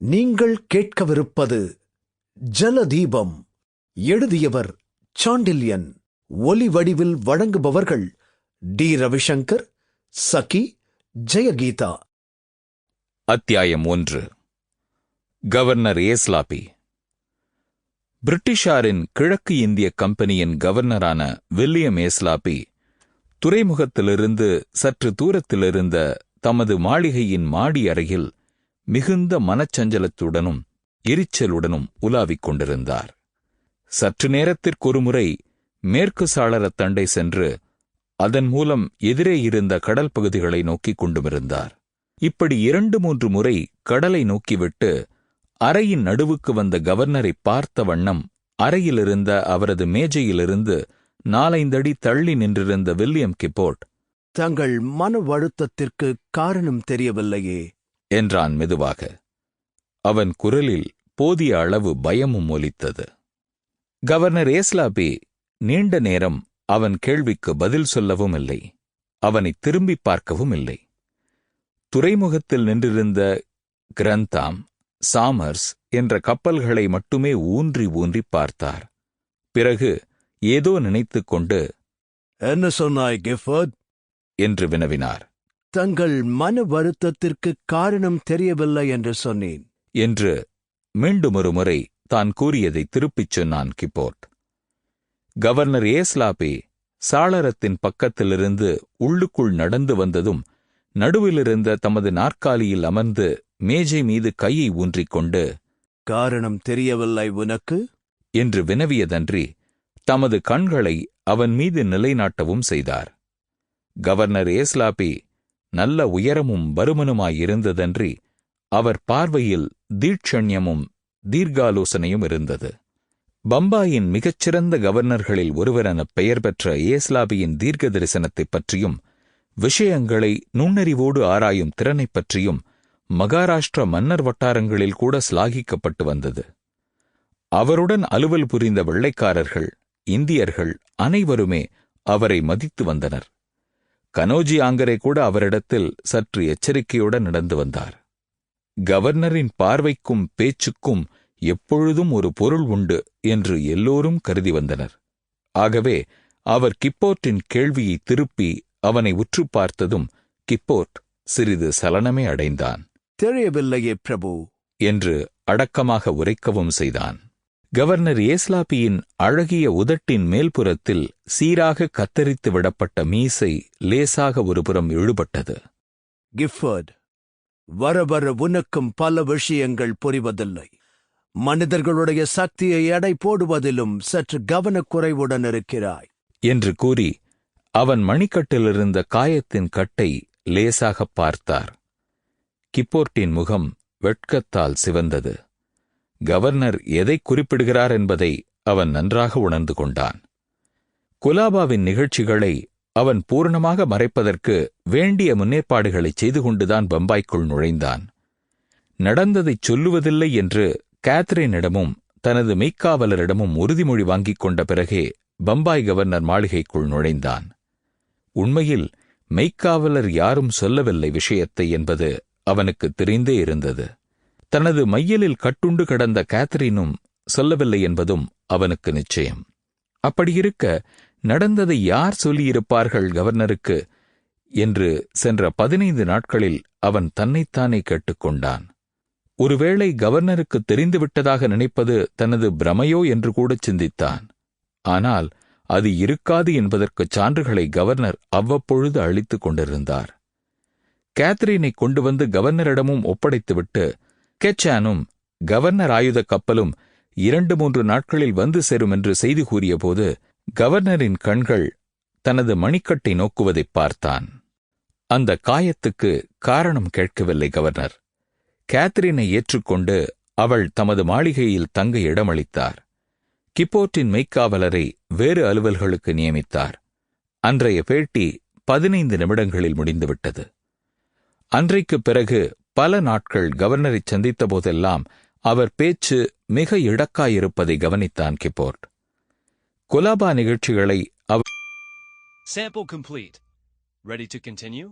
நீங்கள் கேட்கவிருப்பது ஜலதீபம். எழுதியவர் சாண்டில்யன். ஒலி வடிவில் வழங்குபவர்கள் டி. ரவிசங்கர், சகி, ஜெயகீதா. அத்தியாயம் 1. கவர்னர் ஏஸ்லாபி. பிரிட்டிஷாரின் கிழக்கு இந்திய கம்பெனியின் கவர்னரான வில்லியம் ஏஸ்லாபி துறைமுகத்திலிருந்து சற்று தூரத்திலிருந்த தமது மாளிகையின் மாடி அறையில் மிகுந்த மனச்சஞ்சலத்துடனும் எரிச்சலுடனும் உலாவிக் கொண்டிருந்தார். சற்று நேரத்திற்கொருமுறை மேற்கு சாளரத் தண்டை சென்று அதன் மூலம் எதிரே இருந்த கடல் பகுதிகளை நோக்கிக் கொண்டுமிருந்தார். இப்படி 2-3 முறை கடலை நோக்கிவிட்டு அறையின் நடுவுக்கு வந்த கவர்னரை பார்த்த வண்ணம் அறையிலிருந்த அவரது மேஜையிலிருந்து 4-5 அடி தள்ளி நின்றிருந்த வில்லியம் கிப்போர்ட், தங்கள் மன வருத்தத்திற்கு காரணம் தெரியவில்லையே என்றான் மெதுவாக. அவன் குரலில் போதிய அளவு பயமும் ஒலித்தது. கவர்னர் ஏஸ்லாபி நீண்ட நேரம் அவன் கேள்விக்கு பதில் சொல்லவும் இல்லை, அவனை திரும்பி பார்க்கவும் இல்லை. துறைமுகத்தில் நின்றிருந்த கிரந்தாம், சாமர்ஸ் என்ற கப்பல்களை மட்டுமே ஊன்றி ஊன்றி பார்த்தார். பிறகு ஏதோ நினைத்துக் கொண்டு, என்ன சொன்னாய் கிஃபர்ட் என்று வினவினார். தங்கள் மன வருத்தத்திற்கு காரணம் தெரியவில்லை என்று சொன்னேன் என்று மீண்டுமொரு முறை தான் கூறியதை திருப்பிச் சொன்னான் கிப்போர்ட். கவர்னர் ஏஸ்லாபி சாளரத்தின் பக்கத்திலிருந்து உள்ளுக்குள் நடந்து வந்ததும் நடுவிலிருந்த தமது நாற்காலியில் அமர்ந்து மேஜை மீது கையை ஊன்றிக்கொண்டு, காரணம் தெரியவில்லை உனக்கு என்று வினவியதன்றி தமது கண்களை அவன் மீது நிலைநாட்டவும் செய்தார். கவர்னர் ஏஸ்லாபி நல்ல உயரமும் பருமனுமாயிருந்ததன்றி அவர் பார்வையில் தீட்சண்யமும் தீர்க்காலோசனையும் இருந்தது. பம்பாயின் மிகச்சிறந்த கவர்னர்களில் ஒருவரென பெயர் பெற்ற ஏஸ்லாபியின் தீர்க்க தரிசனத்தைப் பற்றியும் விஷயங்களை நுண்ணறிவோடு ஆராயும் திறனைப் பற்றியும் மகாராஷ்டிர மன்னர் வட்டாரங்களில் கூட சிலாகிக்கப்பட்டு வந்தது. அவருடன் அலுவல் புரிந்த வெள்ளைக்காரர்கள், இந்தியர்கள் அனைவருமே அவரை மதித்து வந்தனர். கனோஜி ஆங்கரே கூட அவரிடத்தில் சற்று எச்சரிக்கையுடன் நடந்து வந்தார். கவர்னரின் பார்வைக்கும் பேச்சுக்கும் எப்பொழுதும் ஒரு பொருள் உண்டு என்று எல்லோரும் கருதி வந்தனர். ஆகவே அவர் கிப்போர்ட்டின் கேள்வியை திருப்பி அவனை உற்று பார்த்ததும் கிப்போர்ட் சிறிது சலனமே அடைந்தான். தெரியவில்லையே பிரபு என்று அடக்கமாக உரைக்கவும் செய்தான். கவர்னர் ஏஸ்லாபியின் அழகிய உதட்டின் மேல்புறத்தில் சீராக கத்தரித்து விடப்பட்ட மீசை லேசாக ஒருபுறம் இழுபட்டது. கிஃபர்ட், வர வர உனக்கும் பல விஷயங்கள் புரிவதில்லை. மனிதர்களுடைய சக்தியை எடை போடுவதிலும் சற்று கவனக்குறைவுடன் இருக்கிறாய் என்று கூறி அவன் மணிக்கட்டிலிருந்த காயத்தின் கட்டை லேசாகப் பார்த்தார். கிப்போர்ட்டின் முகம் வெட்கத்தால் சிவந்தது. கவர்னர் எதை குறிப்பிடுகிறார் என்பதை அவன் நன்றாக உணர்ந்து கொண்டான். குலாபாவின் நிகழ்ச்சிகளை அவன் பூரணமாக மறைப்பதற்கு வேண்டிய முன்னேற்பாடுகளைச் செய்து கொண்டுதான் பம்பாய்க்குள் நுழைந்தான். நடந்ததைச் சொல்லுவதில்லை என்று கேத்ரினிடமும் தனது மெய்க்காவலரிடமும் உறுதிமொழி வாங்கிக் கொண்ட பிறகே பம்பாய் கவர்னர் மாளிகைக்குள் நுழைந்தான். உண்மையில் மெய்க்காவலர் யாரும் சொல்லவில்லை விஷயத்தை என்பது அவனுக்கு தெரிந்தே இருந்தது. தனது மையலில் கட்டுண்டு கிடந்த கேத்ரினும் சொல்லவில்லை என்பதும் அவனுக்கு நிச்சயம். அப்படியிருக்க நடந்ததை யார் சொல்லியிருப்பார்கள் கவர்னருக்கு என்று சென்ற 15 நாட்களில் அவன் தன்னைத்தானே கேட்டுக்கொண்டான். ஒருவேளை கவர்னருக்கு தெரிந்துவிட்டதாக நினைப்பது தனது பிரமையோ என்று கூட சிந்தித்தான். ஆனால் அது இருக்காது என்பதற்குச் சான்றுகளை கவர்னர் அவ்வப்பொழுது அளித்துக் கொண்டிருந்தார். கேத்ரினை கொண்டு வந்து கவர்னரிடமும் ஒப்படைத்துவிட்டு கெச்சானும் கவர்னர் ஆயுத கப்பலும் 2-3 நாட்களில் வந்து சேரும் என்று செய்தி கூறியபோது கவர்னரின் கண்கள் தனது மணிக்கட்டை நோக்குவதைப் பார்த்தான். அந்த காயத்துக்கு காரணம் கேட்கவில்லை கவர்னர். கேத்ரினை ஏற்றுக்கொண்டு அவள் தமது மாளிகையில் தங்க இடமளித்தார். கிப்போர்ட்டின் மெய்க்காவலரை வேறு அலுவல்களுக்கு நியமித்தார். அன்றைய பேட்டி 15 நிமிடங்களில் முடிந்துவிட்டது. அன்றைக்குப் பிறகு பல நாட்கள் கவர்னரைச் சந்தித்த போதெல்லாம் அவர் பேச்சு மிக இடக்காயிருப்பதை கவனித்தான் கிப்போர்ட். குலாபா நிகழ்ச்சிகளை Sample complete. Ready to continue?